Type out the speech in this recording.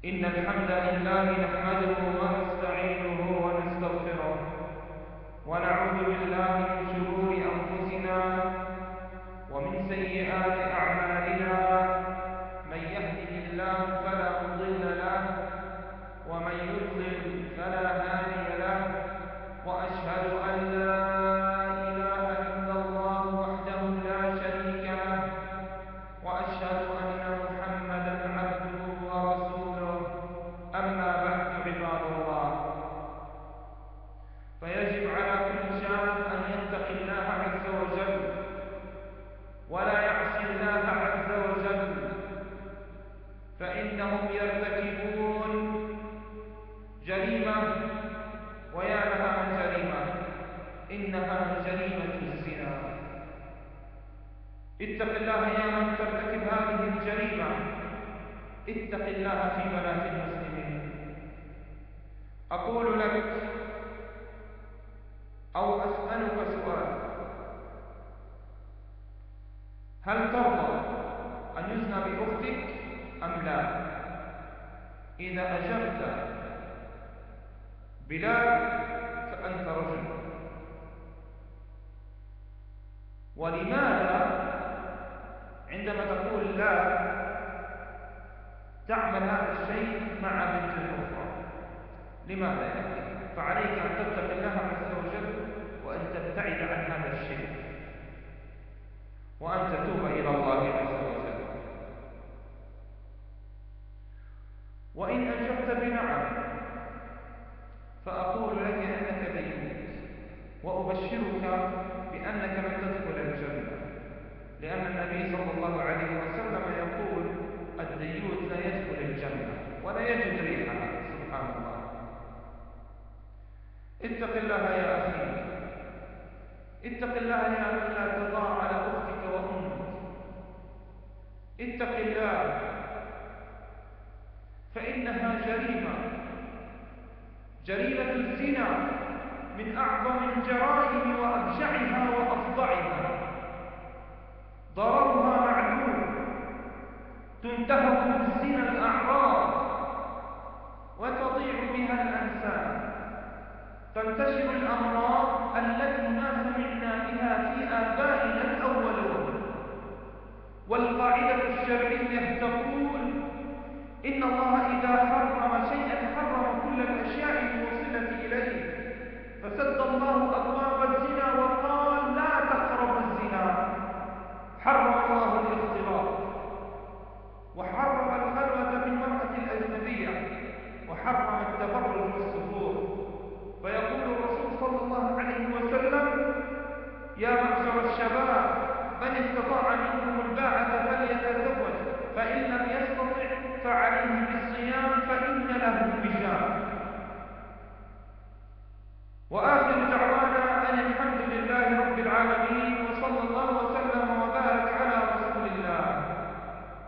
إن الحمد لله نحمده ونستعينه ونستغفره ونعوذ بالله من شرور أنفسنا ومن سيئات أعمالنا. من يهده الله فلا مضل له ومن يضلل فلا هادي له، وأشهد أن لا إله إلا الله وحده لا شريك له، وأشهد أن محمدا عبده ورسوله. أما بعد، عباد الله، فيجب على كل شاب أن يتقي الله عز وجل ولا يعصي الله عز وجل، فإنهم يرتكبون جريمة، ويا لها من جريمة، إنها جريمة الزنا. اتق الله يا من ترتكب هذه الجريمة، اتق الله في بنات المسلمين. أقول لك أو أسألك سؤال: هل ترضى أن يزنى بأختك أم لا؟ إذا أجبت بلا فأنت رجل. ولماذا عندما تقول لا تعمل هذا الشيء مع بنت الأخرى؟ لماذا يا أخي؟ فعليك أن تتقي الله عز وجل وأن تبتعد عن هذا الشيء وأن تتوب إلى الله عز وجل. وإن أجبت بنعم فأقول لك أنك ديوث، وأبشرك بأنك لن تدخل الجنة، لأن النبي صلى الله عليه وسلم يقول: الديوث لا يدخل الجنة ولا يجد ريحها. سبحان الله. اتق الله يا أخي، اتق الله يا من لا تضاع على أختك وأمك. اتق الله، فإنها جريمة الزنا من أعظم الجرائم وأبشعها وأفظعها. ضررها معلوم، تنتهك بالزنا الأعراض وتضيع بها الأنساب، تنتشر الأمراض التي ما سمعنا بها في آبائنا الأولون. والقاعدة الشرعية تقول: إن الله إذا حرم شيئا حرم كل الأشياء الموصلة إليه. فسد الله أبواب الزنا وقال: لا تقربوا الزنا. حرم الله الاختلاط، وحرم الخلوة بالمرأة الأجنبية، وحرم التبرج والسفور. فيقول الرسول صلى الله عليه وسلم: يا معشر الشباب، من استطاع منكم الباعة فليتزوج، فإن لم يستطع فعليه بالصيام فإن له وجاء. وآخر دعوانا أن الحمد لله رب العالمين.